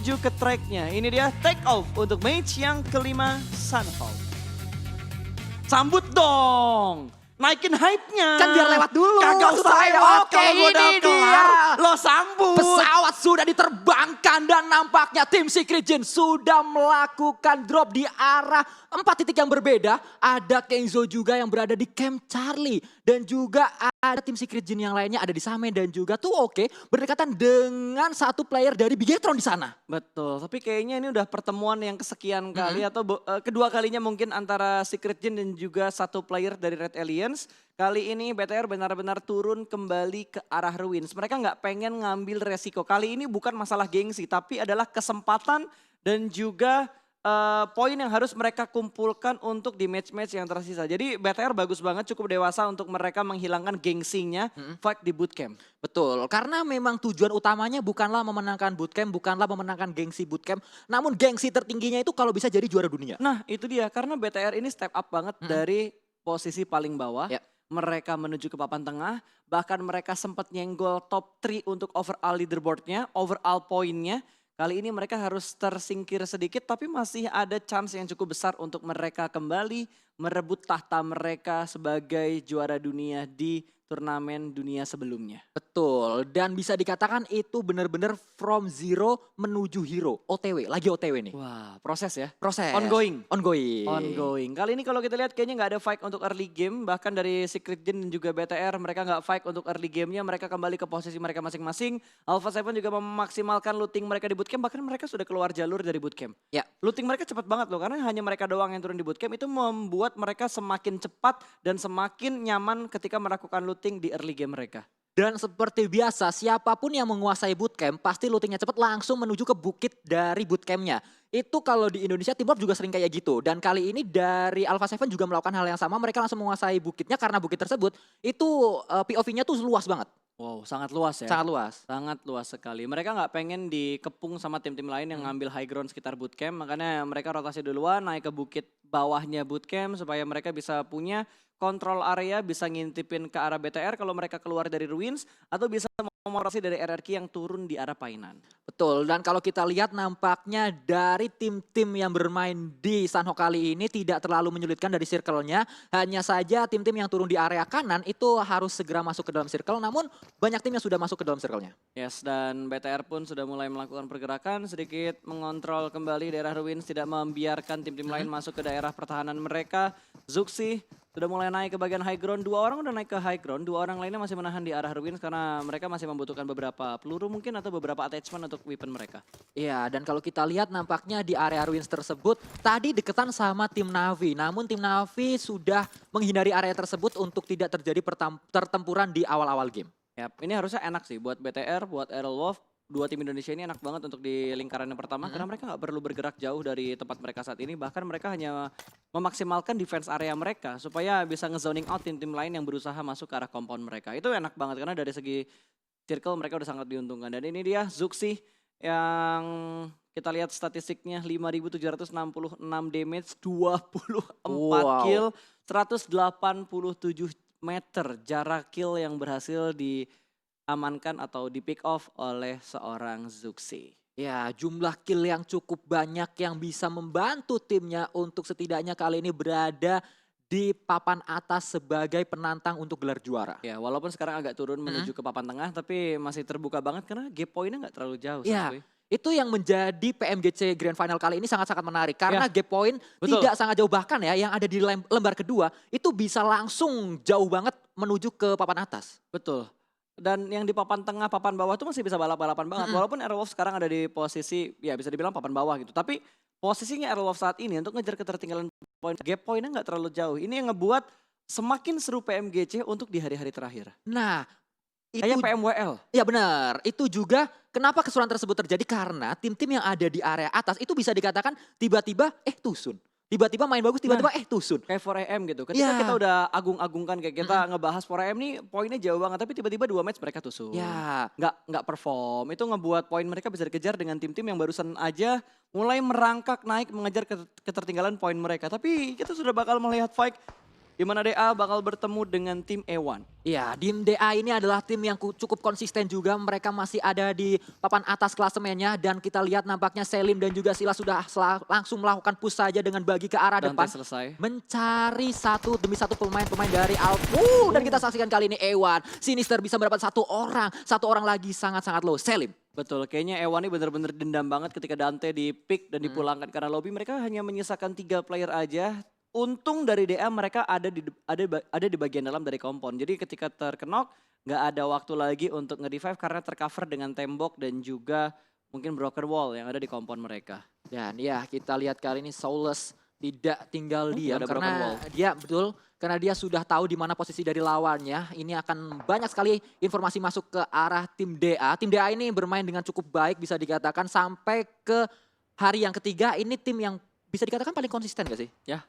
menuju ke tracknya. Ini dia take off untuk match yang kelima Sunfall. Sambut dong. Naikin hype-nya. Kan biar lewat dulu. Kagak usah Saya, lewat oke, kalau gua udah ini kelar. dia. Lo sambut. Pesawat sudah diterbangkan dan nampaknya tim Secret Jin sudah melakukan drop di arah 4 titik yang berbeda. Ada Kenzo juga yang berada di Camp Charlie. Dan juga ada tim Secret Jin yang lainnya ada di Same dan juga tuh oke berdekatan dengan satu player dari Bigetron di sana. Betul, tapi kayaknya ini udah pertemuan yang kesekian kali atau kedua kalinya mungkin antara Secret Jin dan juga satu player dari Red Alliance. Kali ini BTR benar-benar turun kembali ke arah Ruins. Mereka nggak pengen ngambil resiko. Kali ini bukan masalah gengsi, tapi adalah kesempatan dan juga poin yang harus mereka kumpulkan untuk di match-match yang tersisa. Jadi BTR bagus banget, cukup dewasa untuk mereka menghilangkan gengsinya fight di bootcamp. Betul, karena memang tujuan utamanya bukanlah memenangkan bootcamp, bukanlah memenangkan gengsi bootcamp. Namun gengsi tertingginya itu kalau bisa jadi juara dunia. Nah itu dia, karena BTR ini step up banget dari posisi paling bawah. Ya. Mereka menuju ke papan tengah, bahkan mereka sempat nyenggol top 3 untuk overall leaderboardnya, overall poinnya. Kali ini mereka harus tersingkir sedikit tapi masih ada chance yang cukup besar untuk mereka kembali merebut tahta mereka sebagai juara dunia di turnamen dunia sebelumnya. Betul, dan bisa dikatakan itu benar-benar from zero menuju hero. OTW, lagi OTW nih. Wah, proses ya. Proses. Ongoing. Ongoing. Ongoing. Kali ini kalau kita lihat kayaknya nggak ada fight untuk early game. Bahkan dari Secret Jin dan juga BTR mereka nggak fight untuk early gamenya. Mereka kembali ke posisi mereka masing-masing. Alpha Seven juga memaksimalkan looting mereka di bootcamp. Bahkan mereka sudah keluar jalur dari bootcamp. Ya. Looting mereka cepat banget loh. Karena hanya mereka doang yang turun di bootcamp. Itu membuat mereka semakin cepat dan semakin nyaman ketika melakukan looting di early game mereka. Dan seperti biasa, siapapun yang menguasai bootcamp pasti lootingnya cepat langsung menuju ke bukit dari bootcampnya. Itu kalau di Indonesia Teamwork juga sering kayak gitu. Dan kali ini dari Alpha Seven juga melakukan hal yang sama. Mereka langsung menguasai bukitnya karena bukit tersebut itu POV-nya tuh luas banget. Wow, sangat luas ya. Sangat luas. Sangat luas sekali. Mereka nggak pengen dikepung sama tim-tim lain yang ngambil high ground sekitar bootcamp. Makanya mereka rotasi duluan naik ke bukit bawahnya bootcamp supaya mereka bisa punya kontrol area, bisa ngintipin ke arah BTR kalau mereka keluar dari Ruins. Atau bisa memorasi dari RRQ yang turun di arah Painan. Betul, dan kalau kita lihat nampaknya dari tim-tim yang bermain di Sanhok kali ini tidak terlalu menyulitkan dari circle-nya. Hanya saja tim-tim yang turun di area kanan itu harus segera masuk ke dalam circle. Namun banyak tim yang sudah masuk ke dalam circle-nya. Yes, dan BTR pun sudah mulai melakukan pergerakan, sedikit mengontrol kembali daerah Ruins, tidak membiarkan tim-tim lain masuk ke daerah pertahanan mereka. Zuxi sudah mulai naik ke bagian high ground, 2 orang udah naik ke high ground, 2 orang lainnya masih menahan di arah Ruins karena mereka masih membutuhkan beberapa peluru mungkin atau beberapa attachment untuk weapon mereka. Iya, dan kalau kita lihat nampaknya di area Ruins tersebut tadi deketan sama tim Navi. Namun tim Navi sudah menghindari area tersebut untuk tidak terjadi pertempuran di awal-awal game. Yap, ini harusnya enak sih buat BTR, buat Aerolwolf. 2 tim Indonesia ini enak banget untuk di lingkaran yang pertama karena mereka nggak perlu bergerak jauh dari tempat mereka saat ini. Bahkan mereka hanya memaksimalkan defense area mereka supaya bisa ngezoning out tim-tim lain yang berusaha masuk ke arah compound mereka. Itu enak banget karena dari segi circle mereka udah sangat diuntungkan. Dan ini dia Zuxi yang kita lihat statistiknya 5.766 damage, 24 kill, 187 meter jarak kill yang berhasil diamankan atau di pick off oleh seorang Zuxi. Ya, jumlah kill yang cukup banyak yang bisa membantu timnya untuk setidaknya kali ini berada di papan atas sebagai penantang untuk gelar juara. Ya, walaupun sekarang agak turun menuju ke papan tengah, tapi masih terbuka banget karena gap poinnya nggak terlalu jauh. Ya, Santuy. itu yang menjadi PMGC Grand Final kali ini sangat-sangat menarik. Karena gap point betul. tidak sangat jauh, bahkan ya yang ada di lembar kedua itu bisa langsung jauh banget menuju ke papan atas. Betul. Dan yang di papan tengah, papan bawah itu masih bisa balap-balapan banget. Walaupun Aerolwolf sekarang ada di posisi, ya bisa dibilang papan bawah gitu. Tapi posisinya Aerolwolf saat ini untuk ngejar ketertinggalan poin, gap poinnya nggak terlalu jauh. Ini yang ngebuat semakin seru PMGC untuk di hari-hari terakhir. Nah, Kayak itu PMWL. ya benar, itu juga kenapa keseruan tersebut terjadi karena tim-tim yang ada di area atas itu bisa dikatakan tiba-tiba tusun. Tiba-tiba main bagus, tiba-tiba tusun. Kayak 4AM gitu. Ketika Ya. kita udah agung-agungkan kayak kita ngebahas 4AM nih poinnya jauh banget. Tapi tiba-tiba 2 match mereka tusun. Ya. Nggak perform. Itu ngebuat poin mereka bisa dikejar dengan tim-tim yang barusan aja mulai merangkak naik mengejar ketertinggalan poin mereka. Tapi kita sudah bakal melihat fight di mana DA bakal bertemu dengan tim E1. Iya, tim DA ini adalah tim yang cukup konsisten juga. Mereka masih ada di papan atas klasemennya. Dan kita lihat nampaknya Selim dan juga Sila sudah langsung melakukan push saja dengan bagi ke arah Dante depan. selesai. Mencari satu demi satu pemain-pemain dari Dan kita saksikan kali ini E1. Sinister bisa mendapat satu orang lagi sangat-sangat low. Selim. Betul, kayaknya E1 ini benar-benar dendam banget ketika Dante di pick dan dipulangkan karena lobby. Mereka hanya menyisakan 3 player aja. Untung dari DA mereka ada di bagian dalam dari kompon. Jadi ketika terkenok nggak ada waktu lagi untuk nge-revive karena tercover dengan tembok dan juga mungkin broken wall yang ada di kompon mereka. Dan ya kita lihat kali ini Soulless tidak tinggal diam ada broken wall. karena dia sudah tahu di mana posisi dari lawannya. Ini akan banyak sekali informasi masuk ke arah tim DA. Tim DA ini bermain dengan cukup baik bisa dikatakan sampai ke hari yang ketiga. Ini tim yang bisa dikatakan paling konsisten gak sih? Ya,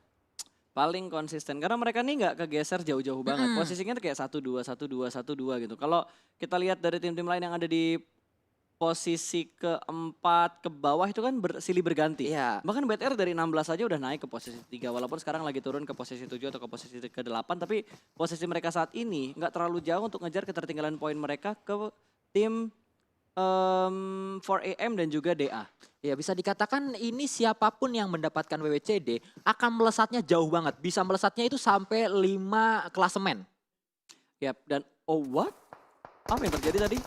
paling konsisten karena mereka nih nggak kegeser jauh-jauh banget. Posisinya tuh kayak 1-2, 1-2, 1-2 gitu. Kalau kita lihat dari tim-tim lain yang ada di posisi keempat ke bawah itu kan silih berganti. Iya. Bahkan BTR dari 16 aja udah naik ke posisi 3 walaupun sekarang lagi turun ke posisi 7 atau ke posisi ke-8 tapi posisi mereka saat ini nggak terlalu jauh untuk ngejar ketertinggalan poin mereka ke tim 4AM dan juga DA. Ya bisa dikatakan ini siapapun yang mendapatkan WWCD akan melesatnya jauh banget. Bisa melesatnya itu sampai 5 klasemen. Yap, dan oh what? Apa yang terjadi tadi?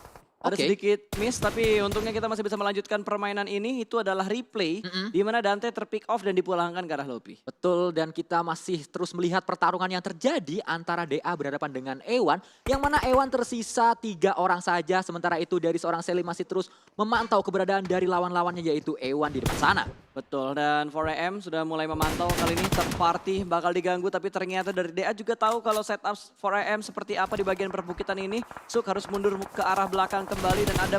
Ada Oke. sedikit miss tapi untungnya kita masih bisa melanjutkan permainan ini. Itu adalah replay di mana Dante terpick off dan dipulangkan ke arah lobby. Betul, dan kita masih terus melihat pertarungan yang terjadi antara DA berhadapan dengan E1. Yang mana E1 tersisa 3 orang saja. Sementara itu dari seorang Selim masih terus memantau keberadaan dari lawan-lawannya yaitu E1 di depan sana. Betul, dan 4AM sudah mulai memantau kali ini third party bakal diganggu. Tapi ternyata dari DA juga tahu kalau setup 4AM seperti apa di bagian perbukitan ini. Suk harus mundur ke arah belakang kembali dan ada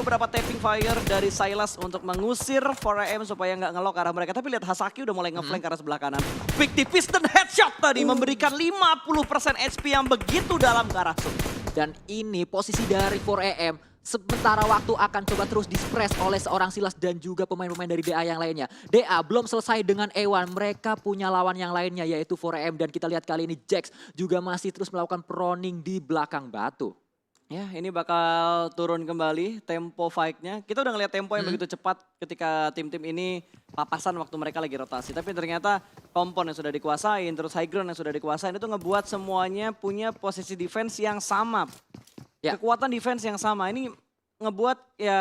beberapa tapping fire dari Silas untuk mengusir 4AM supaya nggak ngelok ke arah mereka. Tapi lihat Hasaki udah mulai ngeflank ke arah sebelah kanan. Big T Piston headshot tadi memberikan 50% HP yang begitu dalam ke arah Suk. Dan ini posisi dari 4AM. Sementara waktu akan coba terus dispress oleh seorang Silas dan juga pemain-pemain dari DA yang lainnya. DA belum selesai dengan E1, mereka punya lawan yang lainnya yaitu 4AM. Dan kita lihat kali ini Jax juga masih terus melakukan proning di belakang batu. Ya, ini bakal turun kembali tempo fight-nya. Kita udah ngeliat tempo yang begitu cepat ketika tim-tim ini papasan waktu mereka lagi rotasi. Tapi ternyata kompon yang sudah dikuasain, terus high ground yang sudah dikuasain itu ngebuat semuanya punya posisi defense yang sama. Ya. Kekuatan defense yang sama. Ini ngebuat ya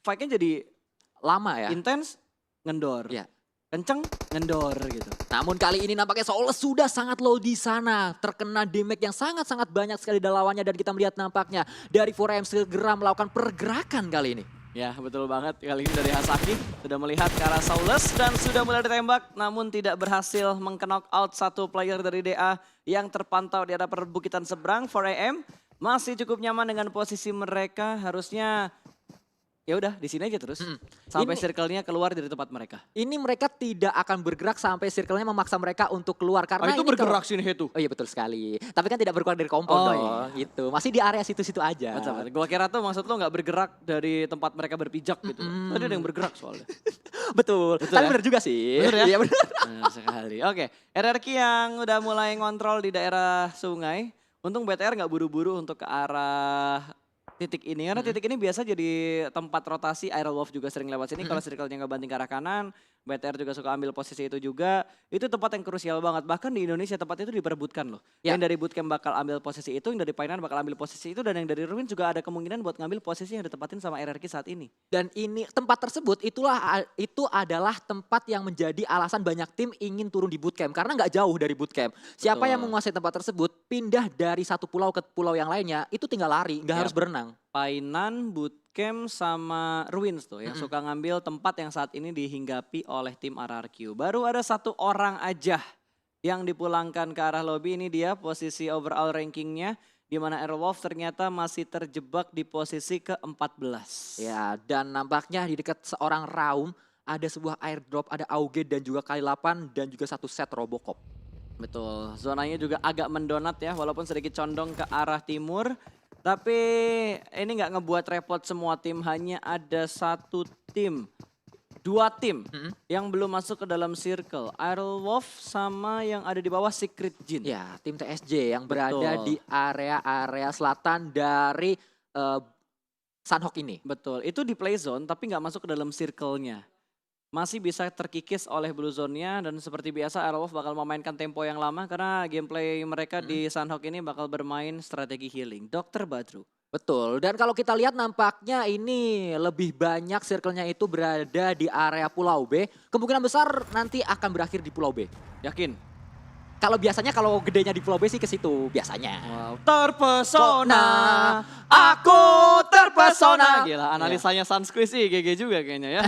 fight-nya jadi Lama ya. intens, ngendor. Ya. Kenceng, ngendor gitu. Namun kali ini nampaknya Soulless sudah sangat low di sana. Terkena damage yang sangat-sangat banyak sekali dari lawannya. Dan kita melihat nampaknya dari 4AM segera melakukan pergerakan kali ini. Ya betul banget, kali ini dari Hasaki sudah melihat ke arah Soulless dan sudah mulai ditembak. Namun tidak berhasil meng-knock out satu player dari DA yang terpantau di arah perbukitan seberang. 4AM masih cukup nyaman dengan posisi mereka, harusnya ya udah di sini aja terus sampai circle-nya keluar dari tempat mereka. Ini mereka tidak akan bergerak sampai circle-nya memaksa mereka untuk keluar. Karena itu ini bergerak sini itu. Oh iya betul sekali. Tapi kan tidak berkeluar dari kompon Oh, dong. iya. Gitu. Masih di area situ-situ aja. Gua kira tuh maksud lo nggak bergerak dari tempat mereka berpijak gitu. Tadi ada yang bergerak soalnya. Betul. Betul Tapi ya? benar juga sih. Bener ya? Iya benar. Benar sekali. Oke, RRQ yang udah mulai ngontrol di daerah sungai. Untung BTR nggak buru-buru untuk ke arah titik ini. Karena titik ini biasa jadi tempat rotasi. Iron Wolf juga sering lewat sini. Kalau circle-nya nggak banting ke arah kanan, BTR juga suka ambil posisi itu juga. Itu tempat yang krusial banget. Bahkan di Indonesia tempat itu diperebutkan loh. Ya. Yang dari bootcamp bakal ambil posisi itu, yang dari Painan bakal ambil posisi itu, dan yang dari Ruin juga ada kemungkinan buat ngambil posisi yang ditempatin sama RRQ saat ini. Dan ini tempat tersebut itu adalah tempat yang menjadi alasan banyak tim ingin turun di bootcamp. Karena nggak jauh dari bootcamp. Siapa Betul. yang menguasai tempat tersebut pindah dari satu pulau ke pulau yang lainnya itu tinggal lari. Nggak Yap. harus berenang. Painan, Bootcamp, sama Ruins tuh yang suka ngambil tempat yang saat ini dihinggapi oleh tim RRQ. Baru ada satu orang aja yang dipulangkan ke arah lobby. Ini dia posisi overall rankingnya, di mana Airwolf ternyata masih terjebak di posisi ke-14. Ya, dan nampaknya di dekat seorang Raum ada sebuah airdrop, ada Auge dan juga Kali8 dan juga satu set Robocop. Betul, zonanya juga agak mendonat ya, walaupun sedikit condong ke arah timur. Tapi ini nggak ngebuat repot semua tim, hanya ada satu tim Dua tim Mm-mm. yang belum masuk ke dalam circle. Aerolwolf sama yang ada di bawah Secret Jin. Ya, tim TSJ yang berada Betul. di area selatan dari Sunhawk ini. Betul, itu di play zone tapi nggak masuk ke dalam circle-nya. Masih bisa terkikis oleh blue zone-nya dan seperti biasa Aerowolf bakal memainkan tempo yang lama karena gameplay mereka di Sunhawk ini bakal bermain strategi healing. Dr. Badru. Betul, dan kalau kita lihat nampaknya ini lebih banyak circle-nya itu berada di area Pulau B. Kemungkinan besar nanti akan berakhir di Pulau B. Yakin? Kalau biasanya kalau gedenya di Pulau B sih ke situ biasanya. Wow, terpesona, aku terpesona. Gila, analisanya Sunsqueeze sih GG juga kayaknya ya.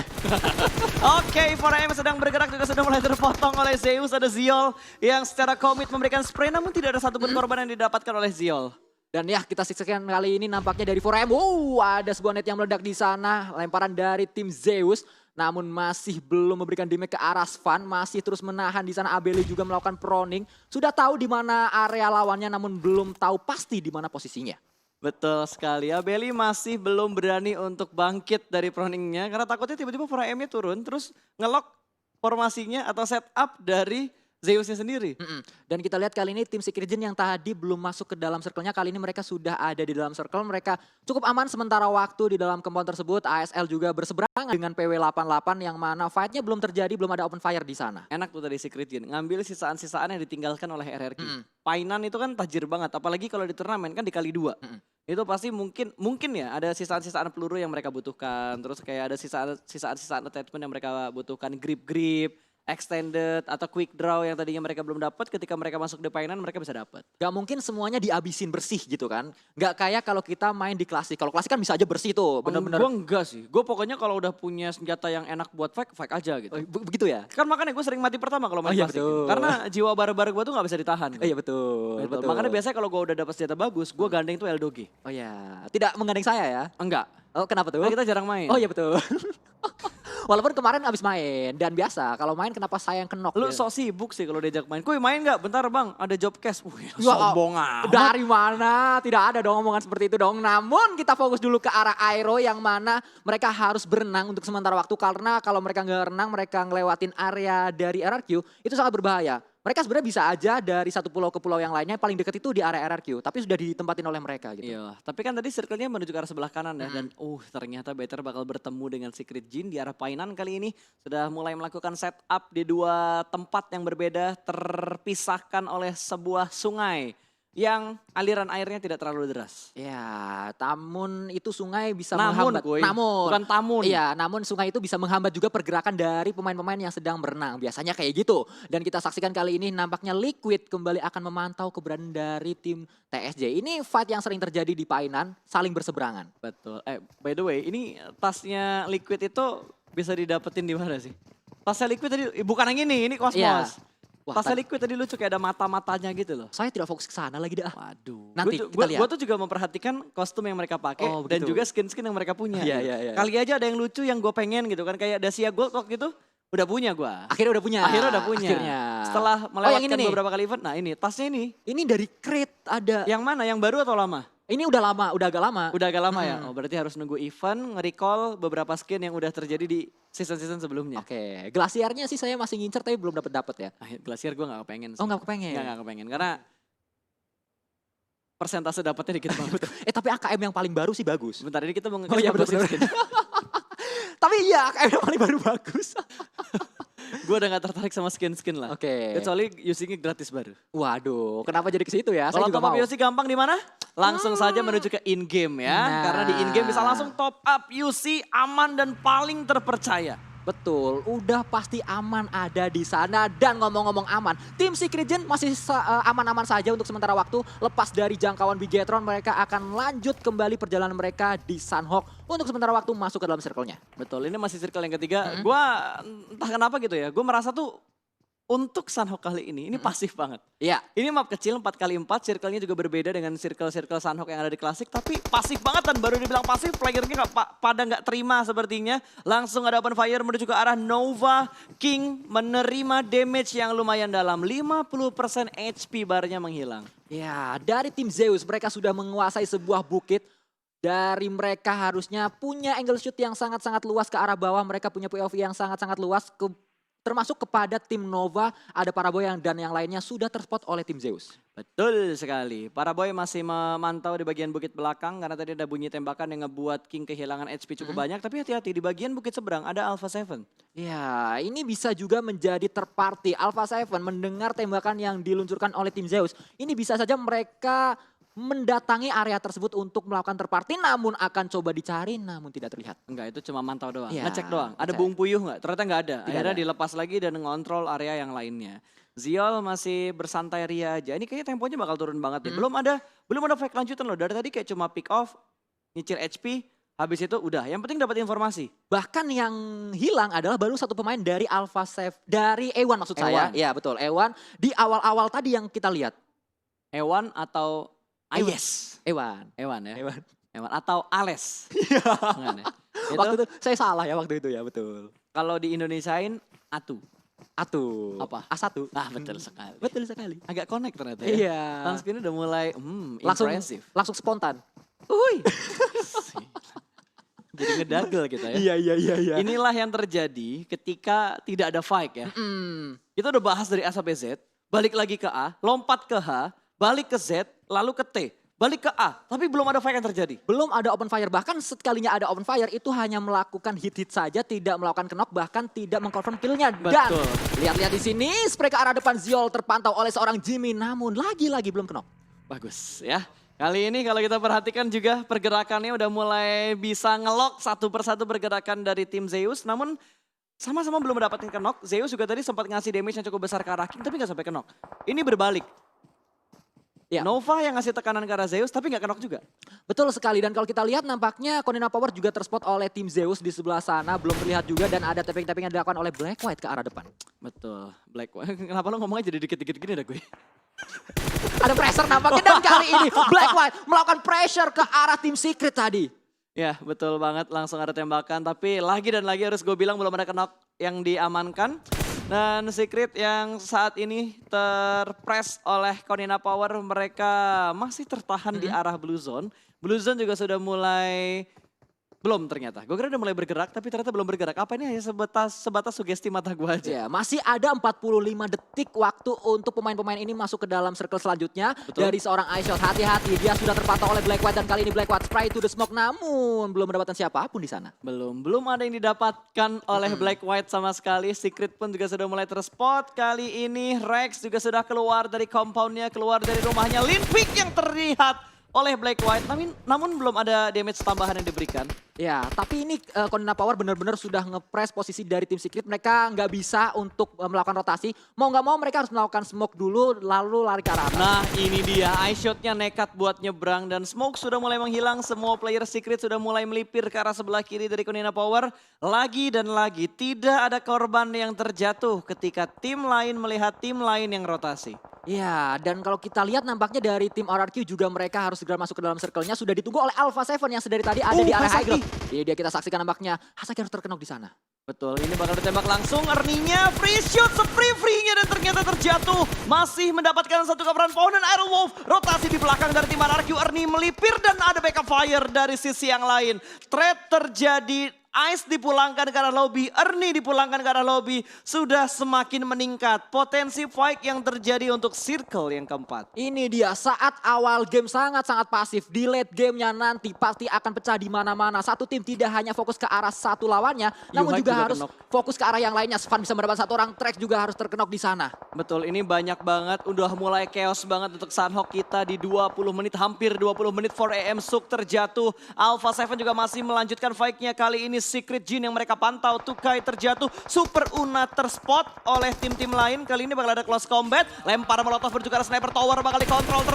Oke, 4AM sedang bergerak juga sudah mulai terpotong oleh Zeus. Ada Ziol yang secara komit memberikan spray namun tidak ada satupun korban yang didapatkan oleh Ziol. Dan ya kita saksikan kali ini nampaknya dari 4AM. Ada sebuah net yang meledak di sana. Lemparan dari tim Zeus. Namun masih belum memberikan damage ke arah Svan. Masih terus menahan di sana. Abeli juga melakukan proning. Sudah tahu di mana area lawannya namun belum tahu pasti di mana posisinya. Betul sekali. Abeli masih belum berani untuk bangkit dari proningnya. Karena takutnya tiba-tiba 4AM-nya turun. Terus ngelok formasinya atau setup dari Zeusnya sendiri. Dan kita lihat kali ini tim Secret Jin yang tadi belum masuk ke dalam circle-nya. Kali ini mereka sudah ada di dalam circle. Mereka cukup aman sementara waktu di dalam compound tersebut. ASL juga berseberangan dengan PW88 yang mana fight-nya belum terjadi, belum ada open fire di sana. Enak tuh tadi Secret Jin, ngambil sisaan-sisaan yang ditinggalkan oleh RRQ. Painan itu kan tajir banget, apalagi kalau di turnamen kan dikali 2. Itu pasti mungkin ya ada sisaan-sisaan peluru yang mereka butuhkan. Terus kayak ada sisaan-sisaan attachment yang mereka butuhkan, grip-grip, extended atau quick draw yang tadinya mereka belum dapat, ketika mereka masuk di painan mereka bisa dapat. Gak mungkin semuanya dihabisin bersih gitu kan. Gak kayak kalau kita main di klasik. Kalau klasik kan bisa aja bersih tuh, bener-bener. Gue enggak sih, gue pokoknya kalau udah punya senjata yang enak buat fight aja gitu. Begitu ya? Kan makanya gue sering mati pertama kalau main Oh iya, klasik. betul. Karena jiwa barbar gue tuh gak bisa ditahan. Iya betul, betul. Makanya biasanya kalau gue udah dapat senjata bagus, gue gandeng tuh Eldogi. Oh ya, tidak menggandeng saya ya? Enggak. Oh kenapa tuh? Karena kita jarang main. Oh iya betul. Walaupun kemarin abis main dan biasa kalau main kenapa saya yang kenok Lu ya? sok sibuk sih kalau diajak main. Kuy main gak? Bentar bang, ada job cash. Wih, Ya, sombong amat. Dari mana? Tidak ada dong omongan seperti itu dong. Namun kita fokus dulu ke arah Aero yang mana mereka harus berenang untuk sementara waktu. Karena kalau mereka nggak renang, mereka ngelewatin area dari RRQ, itu sangat berbahaya. Mereka sebenarnya bisa aja dari satu pulau ke pulau yang lainnya, paling dekat itu di area RRQ. Tapi sudah ditempatin oleh mereka gitu. Iya, tapi kan tadi circle-nya menuju ke arah sebelah kanan ya. Dan ternyata Better bakal bertemu dengan Secret Jin di arah Painan kali ini. Sudah mulai melakukan setup di dua tempat yang berbeda, terpisahkan oleh sebuah sungai yang aliran airnya tidak terlalu deras. Ya, namun itu sungai bisa Namun, menghambat. Kuy. Namun, Bukan tamun. Iya, namun sungai itu bisa menghambat juga pergerakan dari pemain-pemain yang sedang berenang. Biasanya kayak gitu. Dan kita saksikan kali ini nampaknya Liquid kembali akan memantau keberadaan dari tim TSJ. Ini fight yang sering terjadi di Painan, saling berseberangan. Betul. By the way, ini tasnya Liquid itu bisa didapetin di mana sih? Tasnya Liquid tadi, bukan yang ini Cosmos. Iya. Wah, Tasnya Liquid tadi lucu kayak ada mata-matanya gitu loh. saya tidak fokus ke sana lagi dah. Waduh. Nanti kita lihat. Gue tuh juga memperhatikan kostum yang mereka pakai Oh, dan begitu. juga skin-skin yang mereka punya. Iya, gitu. iya, iya. Kali aja ada yang lucu yang gue pengen gitu kan. Kayak Dacia Gold waktu itu udah punya gue. Akhirnya udah punya. Akhirnya udah punya. Akhirnya. Setelah yang melewatkan ini nih. beberapa kali event. Nah ini tasnya ini. Ini dari Crate ada. Yang mana? Yang baru atau lama? Ini udah lama, udah agak lama. Udah agak lama ya? Oh berarti harus nunggu event, nge-recall beberapa skin yang udah terjadi di season-season sebelumnya. Oke, Glaciarnya sih saya masih ngincer tapi belum dapet ya. Glacier gue gak kepengen sih. Oh nggak kepengen. Nggak kepengen. Karena persentase dapetnya dikit banget. Tapi AKM yang paling baru sih bagus. Sebentar ini kita mau Oh iya betul. skin. Tapi iya AKM yang paling baru bagus. Gue udah gak tertarik sama skin-skin lah. Oke. Kecuali usingnya gratis baru. Waduh, kenapa jadi ke situ ya? Saya Kalau juga top up mau. UC gampang di mana? Langsung saja menuju ke in-game ya. Nah. Karena di in-game bisa langsung top up UC aman dan paling terpercaya. Betul, udah pasti aman ada di sana. Dan ngomong-ngomong aman, tim Secret Jin masih aman-aman saja untuk sementara waktu. Lepas dari jangkauan Bigetron, mereka akan lanjut kembali perjalanan mereka di Sunhawk untuk sementara waktu masuk ke dalam circle-nya. Betul, ini masih circle yang ketiga. Gua entah kenapa gitu ya, gue merasa tuh untuk Sunhawk kali ini pasif banget. Iya. Ini map kecil 4x4, circle-nya juga berbeda dengan circle-circle Sunhawk yang ada di klasik. Tapi pasif banget dan baru dibilang pasif, playernya pada nggak terima sepertinya. Langsung ada open fire menuju ke arah Nova. King menerima damage yang lumayan dalam. 50% HP barnya menghilang. Ya, dari tim Zeus mereka sudah menguasai sebuah bukit. Dari mereka harusnya punya angle shoot yang sangat-sangat luas ke arah bawah. Mereka punya POV yang sangat-sangat luas. Termasuk kepada tim Nova, ada Paraboy dan yang lainnya sudah terspot oleh tim Zeus. Betul sekali. Paraboy masih memantau di bagian bukit belakang karena tadi ada bunyi tembakan yang ngebuat King kehilangan HP cukup banyak. Tapi hati-hati di bagian bukit seberang ada Alpha 7. Ya, ini bisa juga menjadi third party. Alpha 7 mendengar tembakan yang diluncurkan oleh tim Zeus. Ini bisa saja mereka mendatangi area tersebut untuk melakukan third party, namun akan coba dicari namun tidak terlihat. Enggak, itu cuma mantau doang. Ya, Ngecek doang. Ada ngecek. bung puyuh nggak? Ternyata nggak ada. Tidak Akhirnya ada. dilepas lagi dan ngontrol area yang lainnya. Ziol masih bersantai ria aja. Ini kayaknya temponya bakal turun banget ya. Belum ada fight lanjutan loh. Dari tadi kayak cuma pick off, nyicil HP, habis itu udah. Yang penting dapat informasi. Bahkan yang hilang adalah baru satu pemain dari Alpha 7, dari Ewan maksud saya. Ewan. Ya betul, Ewan di awal-awal tadi yang kita lihat. Ewan atau Ewan. Ayes. Ewan. Ewan ya. Ewan. Ewan atau Ales. Iya. Bukan ya? Itu Waktu itu saya salah ya waktu itu ya, betul. kalau di Indonesiain Atu. Atu. Apa? A1. Ah betul sekali. Betul sekali. Agak connect ternyata ya. Iya. Langsung udah mulai Langsung impressive. langsung spontan. Uy. Jadi ngedagel kita ya. Iya. Inilah yang terjadi ketika tidak ada fight ya. Kita udah bahas dari A sampai Z, balik lagi ke A, lompat ke H, balik ke Z, lalu ke T, balik ke A. Tapi belum ada fight yang terjadi. Belum ada open fire, bahkan sekalinya ada open fire itu hanya melakukan hit-hit saja, tidak melakukan knock, bahkan tidak mengconfirm kill-nya. Dan Betul. lihat-lihat di sini, spray ke arah depan Ziol terpantau oleh seorang Jimmy, namun lagi-lagi belum knock. Bagus ya. Kali ini kalau kita perhatikan juga pergerakannya udah mulai bisa ngelok satu persatu pergerakan dari tim Zeus. Namun sama-sama belum mendapatkan knock. Zeus juga tadi sempat ngasih damage yang cukup besar ke arah King tapi gak sampai knock. Ini berbalik. Ya. Nova yang ngasih tekanan ke arah Zeus tapi gak knock juga. Betul sekali, dan kalau kita lihat nampaknya Konina Power juga terspot oleh tim Zeus di sebelah sana, belum terlihat juga, dan ada tapping-tapping yang dilakukan oleh Black White ke arah depan. Betul. Black White. Kenapa lo ngomongnya jadi dikit-dikit gini dah gue? Ada pressure nampaknya, dan kali ini Black White melakukan pressure ke arah tim Secret tadi. Ya betul banget, langsung ada tembakan. Tapi lagi dan lagi harus gue bilang belum ada knock yang diamankan. Dan Secret yang saat ini terpress oleh Konina Power, mereka masih tertahan di arah Blue Zone. Blue Zone juga sudah mulai, belum ternyata. Gue kira udah mulai bergerak tapi ternyata belum bergerak. Apa ini hanya sebatas sugesti mata gue aja. Ya, masih ada 45 detik waktu untuk pemain-pemain ini masuk ke dalam circle selanjutnya. Betul. Dari seorang iShot, hati-hati dia sudah terpantau oleh Black White, dan kali ini Black White spray to the smoke, namun belum mendapatkan siapapun di sana. Belum ada yang didapatkan oleh Black White sama sekali. Secret pun juga sudah mulai terspot. Kali ini Rex juga sudah keluar dari compoundnya, keluar dari rumahnya. Linpick yang terlihat oleh Black White, namun belum ada damage tambahan yang diberikan. Ya, tapi ini Konina Power benar-benar sudah nge-press posisi dari tim Secret. Mereka nggak bisa untuk melakukan rotasi. Mau nggak mau mereka harus melakukan smoke dulu, lalu lari ke arah atas. Nah ini dia, iShot-nya nekat buat nyebrang dan smoke sudah mulai menghilang. Semua player Secret sudah mulai melipir ke arah sebelah kiri dari Konina Power. Lagi dan lagi tidak ada korban yang terjatuh ketika tim lain melihat tim lain yang rotasi. Ya, dan kalau kita lihat nampaknya dari tim RRQ juga mereka harus segera masuk ke dalam circle-nya. Sudah ditunggu oleh Alpha 7 yang sedari tadi ada di area high ground. Ini dia kita saksikan nampaknya Hasaki harus terkenok di sana. Betul, ini bakal ditembak langsung. Ernie-nya free shoot, free-nya dan ternyata terjatuh. Masih mendapatkan satu kabaran pohon dan Iron Wolf. Rotasi di belakang dari tim RRQ. Ernie melipir dan ada backup fire dari sisi yang lain. Trade terjadi. Ice dipulangkan ke arah lobby, Ernie dipulangkan ke arah lobby. Sudah semakin meningkat potensi fight yang terjadi untuk circle yang keempat. Ini dia saat awal game sangat-sangat pasif. Di late gamenya nanti pasti akan pecah di mana-mana. Satu tim tidak hanya fokus ke arah satu lawannya, namun juga harus fokus ke arah yang lainnya. Svan bisa mendapatkan satu orang, Trax juga harus terkenok di sana. Betul, ini banyak banget. Udah mulai chaos banget untuk Sunhawk kita di 20 menit, hampir 20 menit. 4AM Suk terjatuh. Alpha 7 juga masih melanjutkan fight-nya. Kali ini Secret Jin yang mereka pantau. Tukai terjatuh. Super Una terspot oleh tim-tim lain. Kali ini bakal ada close combat. Lempar molotov menuju ke arah sniper tower. Bakal dikontrol,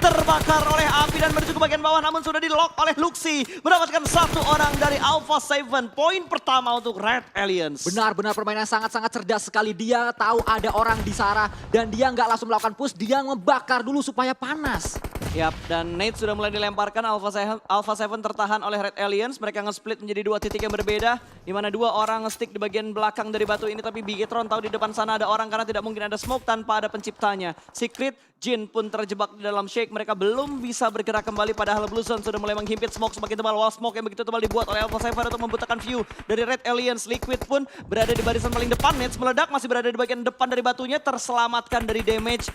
terbakar oleh api dan menuju ke bagian bawah. Namun sudah di lock oleh Luxi. Mendapatkan satu orang dari Alpha 7. Poin pertama untuk Red Aliens. Benar-benar permainan sangat-sangat cerdas sekali. Dia tahu ada orang di sana dan dia nggak langsung melakukan push. Dia ngebakar dulu supaya panas. Yap, dan nade sudah mulai dilemparkan. Alpha 7 tertahan oleh Red Aliens. Mereka nge-split menjadi 2 titik yang berbeda. Di mana 2 orang nge-stick di bagian belakang dari batu ini. Tapi Bigetron tahu di depan sana ada orang karena tidak mungkin ada smoke tanpa ada penciptanya. Secret, Jin pun terjebak di dalam shake. Mereka belum bisa bergerak kembali padahal Blue Zone sudah mulai menghimpit smoke semakin tebal. Wall smoke yang begitu tebal dibuat oleh Alpha 7 untuk membutakan view dari Red Aliens. Liquid pun berada di barisan paling depan. Nets meledak, masih berada di bagian depan dari batunya. Terselamatkan dari damage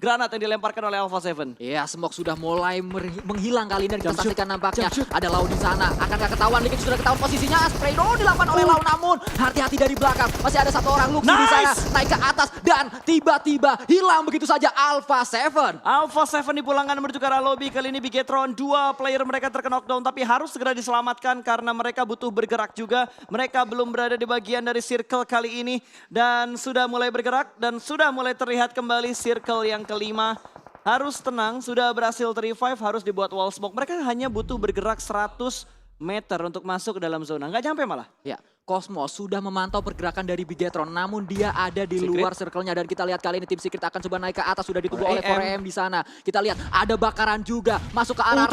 granat yang dilemparkan oleh Alpha 7. Ya, smoke sudah mulai menghilang kali ini dan kita saksikan nampaknya ada Lau di sana. Akankah ketahuan? Liquid sudah ketahuan posisinya. Spray dulu dilakukan oleh Lau, namun hati-hati dari belakang. Masih ada satu orang Luxy di sana naik ke atas dan tiba-tiba hilang begitu saja Alpha 7. Alpha 7 dipulangkan menuju ke arah lobby. Kali ini Bigetron, 2 player mereka terkena knockdown tapi harus segera diselamatkan karena mereka butuh bergerak juga. Mereka belum berada di bagian dari circle kali ini dan sudah mulai bergerak dan sudah mulai terlihat kembali circle yang kelima. Harus tenang, sudah berhasil revive, harus dibuat wall smoke. Mereka hanya butuh bergerak 100 meter untuk masuk ke dalam zona. Nggak nyampe malah. Ya, Cosmos sudah memantau pergerakan dari Bigetron, namun dia ada di luar circle-nya dan kita lihat kali ini tim Secret akan coba naik ke atas, sudah ditunggu oleh 4AM di sana. Kita lihat ada bakaran juga masuk ke arah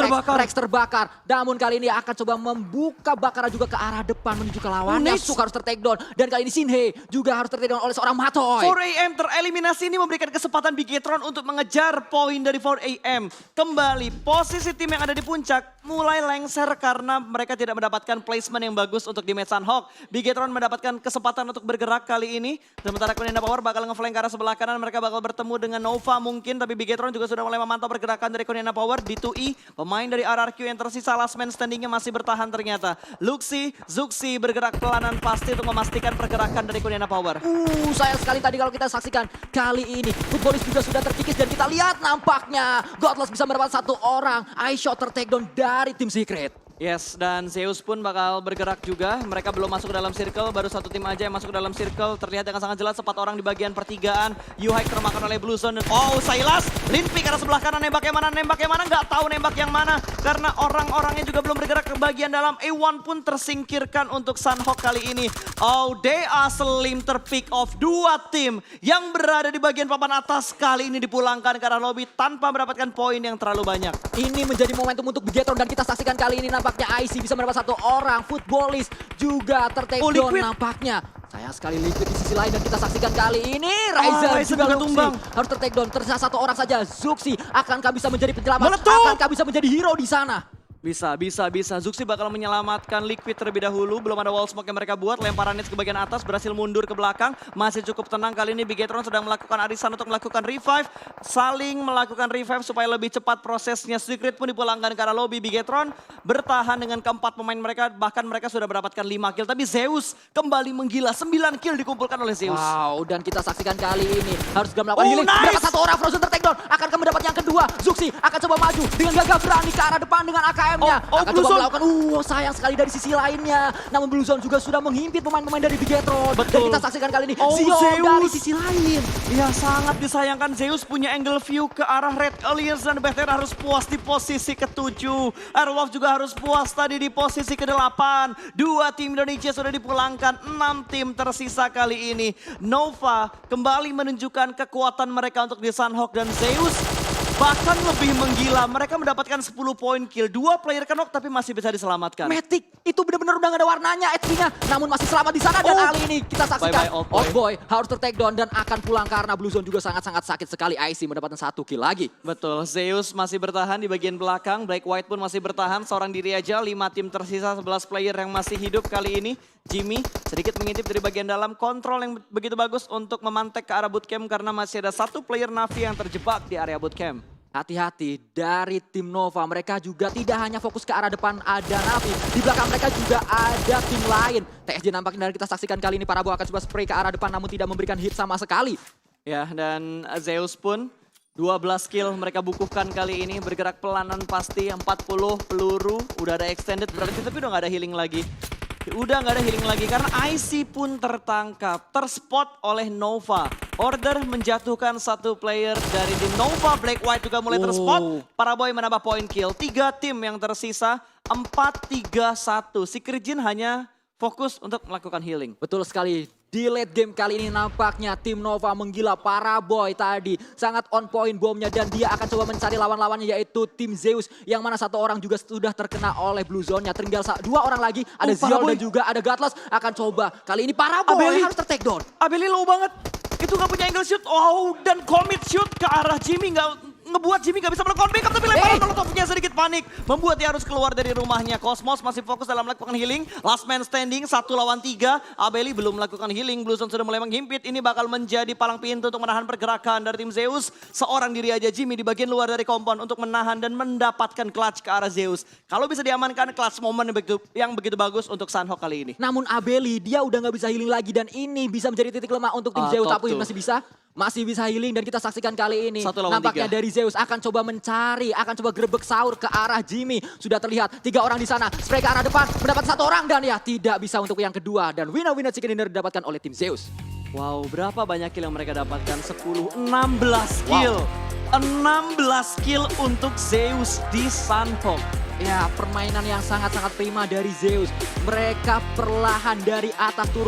Rex terbakar. Namun kali ini akan coba membuka bakaran juga ke arah depan menuju ke lawannya. Suka harus ter-take down dan kali ini Shinhei juga harus ter-take down oleh seorang Matoy. 4AM tereliminasi ini memberikan kesempatan Bigetron untuk mengejar poin dari 4AM. Kembali posisi tim yang ada di puncak mulai lengser karena mereka tidak mendapatkan placement yang bagus untuk di match Sunhawk. Bigetron mendapatkan kesempatan untuk bergerak kali ini. Sementara Konina Power bakal nge-flank ke arah sebelah kanan. Mereka bakal bertemu dengan Nova mungkin. Tapi Bigetron juga sudah mulai memantau pergerakan dari Konina Power. D2E, pemain dari RRQ yang tersisa last man standingnya masih bertahan ternyata. Luxy, Zuxi bergerak pelanan pasti untuk memastikan pergerakan dari Konina Power. Sayang sekali tadi kalau kita saksikan kali ini. Footballist juga sudah terkikis dan kita lihat nampaknya Godless bisa mendapatkan 1 orang. iShot ter-take down dari tim Secret. Yes, dan Zeus pun bakal bergerak juga. Mereka belum masuk ke dalam circle, baru 1 tim aja yang masuk ke dalam circle. Terlihat dengan sangat jelas 4 orang di bagian pertigaan. Yuhike termakan oleh Blue Zone. Oh, Silas, Linpi ke arah sebelah kanan, nembak yang mana, nggak tahu nembak yang mana. Karena orang-orangnya juga belum bergerak ke bagian dalam. A1 pun tersingkirkan untuk Sunhawk kali ini. Oh, they are slim terpick off 2 tim yang berada di bagian papan atas. Kali ini dipulangkan ke arah lobby tanpa mendapatkan poin yang terlalu banyak. Ini menjadi momentum untuk Bigetron dan kita saksikan kali ini nampaknya IC bisa mendapat 1 orang. Footballist juga ter-take down nampaknya. Sayang sekali Liquid di sisi lain dan kita saksikan kali ini Ryzen juga tumbang. Harus ter-take down, tersisa 1 orang saja. Zuxi akankah bisa menjadi penyelamat? Akankah bisa menjadi hero di sana? Bisa. Zuxi bakal menyelamatkan Liquid terlebih dahulu. Belum ada wall smoke yang mereka buat. Lemparan Nets ke bagian atas, berhasil mundur ke belakang. Masih cukup tenang kali ini. Bigetron sedang melakukan arisan untuk melakukan revive. Saling melakukan revive supaya lebih cepat prosesnya. Secret pun dipulangkan ke arah lobby. Bigetron bertahan dengan keempat pemain mereka. Bahkan mereka sudah mendapatkan 5 kill. Tapi Zeus kembali menggila. 9 kill dikumpulkan oleh Zeus. Wow, dan kita saksikan kali ini. Harus segera melakukan healing. Dapat 1 orang Frozen ter-take down. Akankah mendapat yang kedua? Zuxi akan coba maju dengan gagah berani ke arah depan dengan AKM-nya. Akan coba melakukan, sayang sekali dari sisi lainnya. Namun Blue Zone juga sudah menghimpit pemain-pemain dari Bigetron. Dan kita saksikan kali ini Zion dari sisi lain. Ya, sangat disayangkan Zeus punya angle view ke arah Red Aliens dan BTR harus puas di posisi ke-7. Airwolf juga harus puas tadi di posisi ke-8. 2 tim Indonesia sudah dipulangkan, 6 tim tersisa kali ini. Nova kembali menunjukkan kekuatan mereka untuk di Sunhawk dan Zeus bahkan lebih menggila. Mereka mendapatkan 10 poin kill. 2 player knock tapi masih bisa diselamatkan. Matic itu benar-benar udah gak ada warnanya HP-nya. Namun masih selamat di sana dan kali ini kita saksikan Oldboy harus ter-take down dan akan pulang karena Blue Zone juga sangat-sangat sakit sekali. IC mendapatkan 1 kill lagi. Betul, Zeus masih bertahan di bagian belakang. Black White pun masih bertahan. Seorang diri aja, 5 tim tersisa, 11 player yang masih hidup kali ini. Jimmy sedikit mengintip dari bagian dalam. Kontrol yang begitu bagus untuk memantek ke arah bootcamp karena masih ada 1 player Navi yang terjebak di area bootcamp. Hati-hati dari tim Nova, mereka juga tidak hanya fokus ke arah depan ada Navi. Di belakang mereka juga ada tim lain. TSJ nampaknya dari kita saksikan kali ini Parabo akan coba spray ke arah depan namun tidak memberikan hit sama sekali. Ya, dan Zeus pun 12 kill mereka bukukan kali ini. Bergerak pelanan pasti, 40 peluru. Udah ada extended berarti tapi udah gak ada healing lagi. Udah nggak ada healing lagi karena IC pun tertangkap, terspot oleh Nova. Order menjatuhkan 1 player dari tim Nova. Black White juga mulai terspot. Paraboy menambah poin kill. 3 tim yang tersisa, 4-3-1. Secret Jin hanya fokus untuk melakukan healing. Betul sekali. Di late game kali ini nampaknya tim Nova menggila. Para boy tadi sangat on point bomnya dan dia akan coba mencari lawan-lawannya yaitu tim Zeus. Yang mana satu orang juga sudah terkena oleh blue zone-nya. Tinggal dua orang lagi, ada Ziol dan juga ada Godless akan coba. Kali ini para boy Abeli harus ter-take down. Abeli low banget. Itu nggak punya angle shoot. Oh, dan commit shoot ke arah Jimmy ngebuat Jimmy gak bisa melakukan backup, tapi lemparan molotovnya sedikit panik. Membuat dia harus keluar dari rumahnya. Cosmos masih fokus dalam melakukan healing. Last man standing, 1 lawan 3. Abeli belum melakukan healing. Blue Zone sudah mulai menghimpit. Ini bakal menjadi palang pintu untuk menahan pergerakan dari tim Zeus. Seorang diri aja Jimmy di bagian luar dari kompon untuk menahan dan mendapatkan clutch ke arah Zeus. Kalau bisa diamankan, clutch moment yang begitu bagus untuk Sunhawk kali ini. Namun Abeli dia udah gak bisa healing lagi dan ini bisa menjadi titik lemah untuk tim Zeus. Tapi masih bisa healing dan kita saksikan kali ini. Nampaknya dari Zeus akan coba mencari, akan coba grebek sahur ke arah Jimmy. Sudah terlihat 3 orang di sana. Spray ke arah depan, mendapat 1 orang dan ya tidak bisa untuk yang kedua. Dan winner chicken dinner didapatkan oleh tim Zeus. Wow, berapa banyak kill yang mereka dapatkan? 10, 16 kill. 16 kill untuk Zeus di Sunhawk. Ya, permainan yang sangat-sangat prima dari Zeus. Mereka perlahan dari atas turun